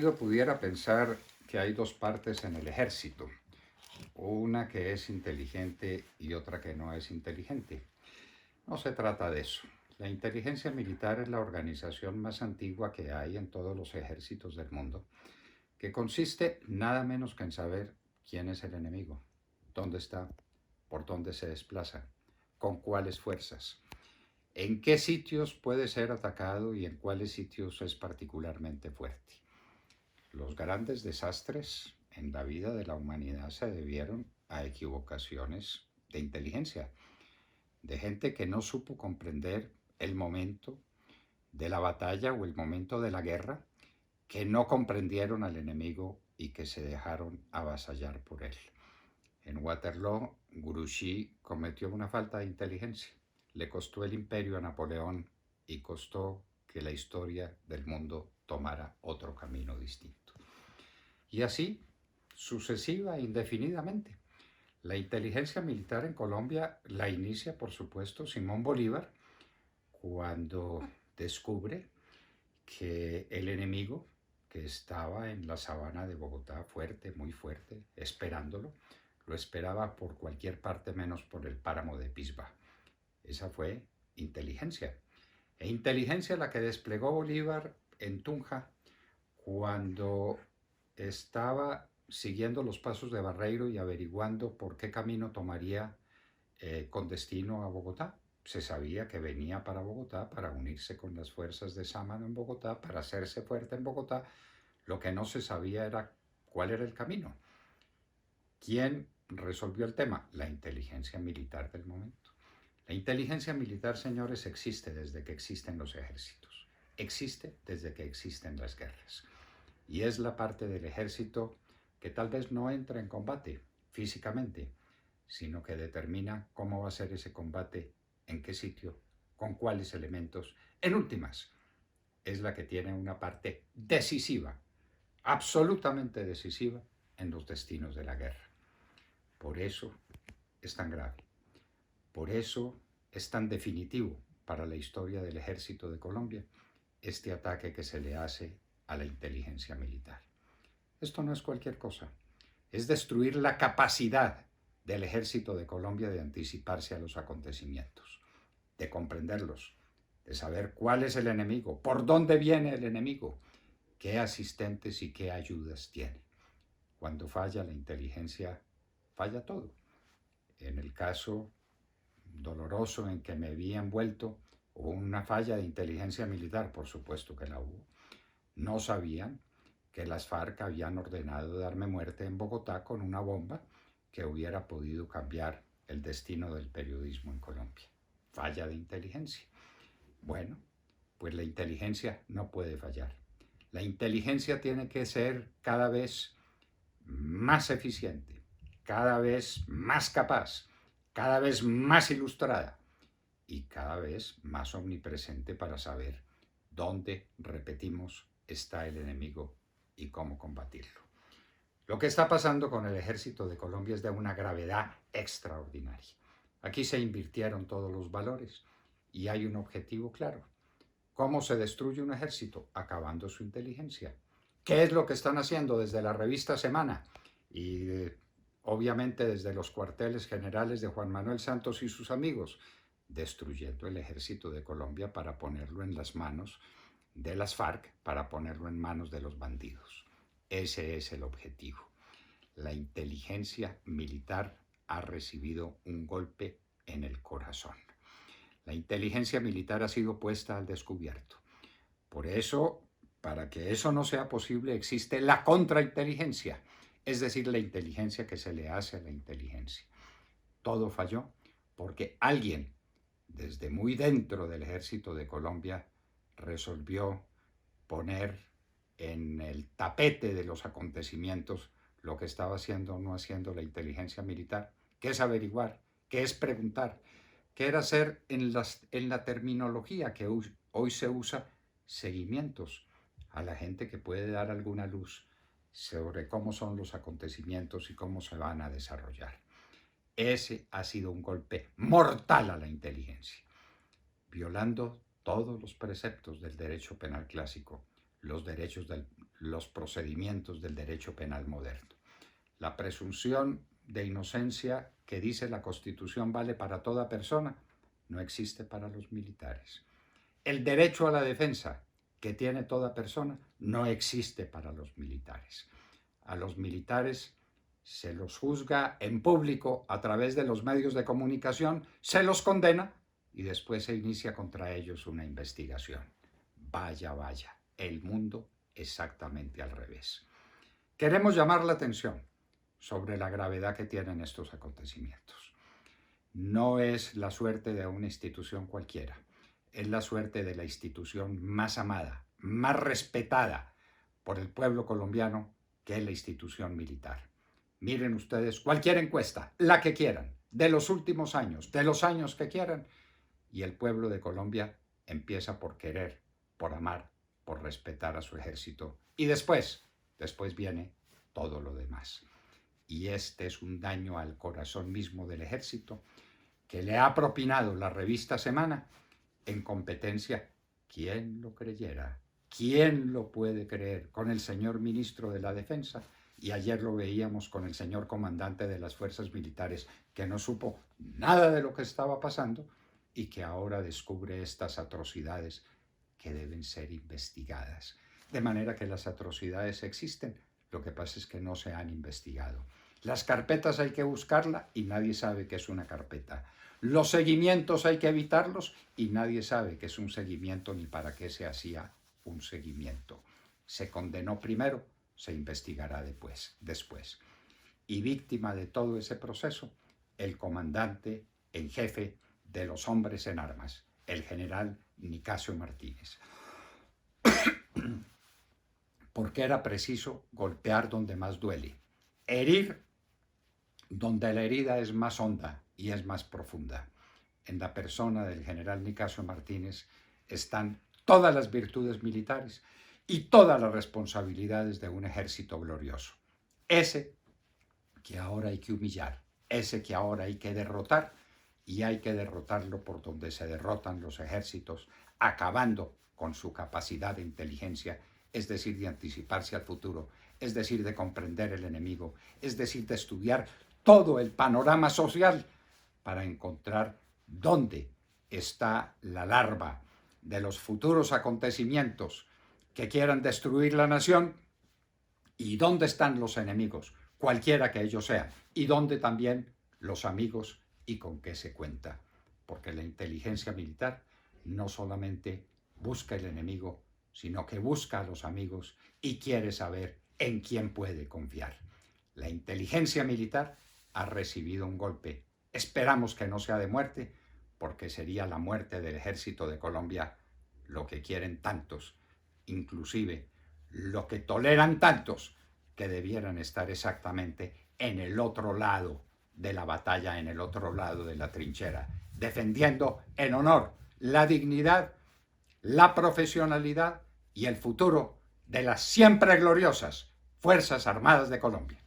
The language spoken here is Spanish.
Yo pudiera pensar que hay dos partes en el ejército, una que es inteligente y otra que no es inteligente. No se trata de eso. La inteligencia militar es la organización más antigua que hay en todos los ejércitos del mundo, que consiste nada menos que en saber quién es el enemigo, dónde está, por dónde se desplaza, con cuáles fuerzas, en qué sitios puede ser atacado y en cuáles sitios es particularmente fuerte. Los grandes desastres en la vida de la humanidad se debieron a equivocaciones de inteligencia, de gente que no supo comprender el momento de la batalla o el momento de la guerra, que no comprendieron al enemigo y que se dejaron avasallar por él. En Waterloo, Grouchy cometió una falta de inteligencia. Le costó el imperio a Napoleón y costó que la historia del mundo tomara otro camino distinto. Y así, sucesiva e indefinidamente. La inteligencia militar en Colombia la inicia, por supuesto, Simón Bolívar, cuando descubre que el enemigo, que estaba en la sabana de Bogotá, fuerte, muy fuerte, esperándolo, lo esperaba por cualquier parte menos por el páramo de Pisba. Esa fue inteligencia. E inteligencia la que desplegó Bolívar en Tunja cuando estaba siguiendo los pasos de Barreiro y averiguando por qué camino tomaría con destino a Bogotá. Se sabía que venía para Bogotá para unirse con las fuerzas de Sámano en Bogotá, para hacerse fuerte en Bogotá. Lo que no se sabía era cuál era el camino. ¿Quién resolvió el tema? La inteligencia militar del momento. La inteligencia militar, señores, existe desde que existen los ejércitos. Existe desde que existen las guerras. Y es la parte del ejército que tal vez no entra en combate físicamente, sino que determina cómo va a ser ese combate, en qué sitio, con cuáles elementos. En últimas, es la que tiene una parte decisiva, absolutamente decisiva, en los destinos de la guerra. Por eso es tan grave. Por eso es tan definitivo para la historia del ejército de Colombia este ataque que se le hace a la inteligencia militar. Esto no es cualquier cosa. Es destruir la capacidad del ejército de Colombia de anticiparse a los acontecimientos, de comprenderlos, de saber cuál es el enemigo, por dónde viene el enemigo, qué asistentes y qué ayudas tiene. Cuando falla la inteligencia, falla todo. En el caso doloroso en que me vi envuelto, hubo una falla de inteligencia militar, por supuesto que la hubo. No sabían que las FARC habían ordenado darme muerte en Bogotá con una bomba que hubiera podido cambiar el destino del periodismo en Colombia. Falla de inteligencia. Bueno, pues la inteligencia no puede fallar. La inteligencia tiene que ser cada vez más eficiente, cada vez más capaz, cada vez más ilustrada y cada vez más omnipresente para saber dónde, repetimos, está el enemigo y cómo combatirlo. Lo que está pasando con el ejército de Colombia es de una gravedad extraordinaria. Aquí se invirtieron todos los valores y hay un objetivo claro. ¿Cómo se destruye un ejército? Acabando su inteligencia. ¿Qué es lo que están haciendo desde la revista Semana? Y obviamente desde los cuarteles generales de Juan Manuel Santos y sus amigos, destruyendo el ejército de Colombia para ponerlo en las manos de las FARC, para ponerlo en manos de los bandidos. Ese es el objetivo. La inteligencia militar ha recibido un golpe en el corazón. La inteligencia militar ha sido puesta al descubierto. Por eso, para que eso no sea posible, existe la contrainteligencia, es decir, la inteligencia que se le hace a la inteligencia. Todo falló porque alguien, desde muy dentro del ejército de Colombia, resolvió poner en el tapete de los acontecimientos lo que estaba haciendo o no haciendo la inteligencia militar, que es averiguar, que es preguntar, que era hacer en la terminología que hoy se usa seguimientos a la gente que puede dar alguna luz sobre cómo son los acontecimientos y cómo se van a desarrollar. Ese ha sido un golpe mortal a la inteligencia, violando todos los preceptos del derecho penal clásico. los procedimientos del derecho penal moderno. La presunción de inocencia que dice la Constitución vale para toda persona, no existe para los militares. El derecho a la defensa que tiene toda persona no existe para los militares. A los militares se los juzga en público a través de los medios de comunicación, se los condena y después se inicia contra ellos una investigación. Vaya, vaya, el mundo exactamente al revés. Queremos llamar la atención sobre la gravedad que tienen estos acontecimientos. No es la suerte de una institución cualquiera, es la suerte de la institución más amada, más respetada por el pueblo colombiano, que es la institución militar. Miren ustedes cualquier encuesta, la que quieran, de los últimos años, de los años que quieran, y el pueblo de Colombia empieza por querer, por amar, por respetar a su ejército. Y después viene todo lo demás. Y este es un daño al corazón mismo del ejército que le ha propinado la revista Semana en competencia. ¿Quién lo creyera? ¿Quién lo puede creer? Con el señor ministro de la Defensa, y ayer lo veíamos con el señor comandante de las fuerzas militares, que no supo nada de lo que estaba pasando y que ahora descubre estas atrocidades que deben ser investigadas. De manera que las atrocidades existen, lo que pasa es que no se han investigado. Las carpetas hay que buscarlas y nadie sabe qué es una carpeta. Los seguimientos hay que evitarlos y nadie sabe qué es un seguimiento ni para qué se hacía un seguimiento. Se condenó primero, se investigará después. Y víctima de todo ese proceso, el comandante en jefe de los hombres en armas, el general Nicasio Martínez. Porque era preciso golpear donde más duele, herir donde la herida es más honda y es más profunda. En la persona del general Nicasio Martínez están todas las virtudes militares y todas las responsabilidades de un ejército glorioso. Ese que ahora hay que humillar, ese que ahora hay que derrotar, y hay que derrotarlo por donde se derrotan los ejércitos, acabando con su capacidad de inteligencia, es decir, de anticiparse al futuro, es decir, de comprender el enemigo, es decir, de estudiar todo el panorama social para encontrar dónde está la larva de los futuros acontecimientos que quieran destruir la nación y dónde están los enemigos, cualquiera que ellos sean, y dónde también los amigos y con qué se cuenta. Porque la inteligencia militar no solamente busca el enemigo, sino que busca a los amigos y quiere saber en quién puede confiar. La inteligencia militar ha recibido un golpe. Esperamos que no sea de muerte, porque sería la muerte del ejército de Colombia lo que quieren tantos, inclusive lo que toleran tantos, que debieran estar exactamente en el otro lado de la batalla, en el otro lado de la trinchera, defendiendo en honor la dignidad, la profesionalidad y el futuro de las siempre gloriosas Fuerzas Armadas de Colombia.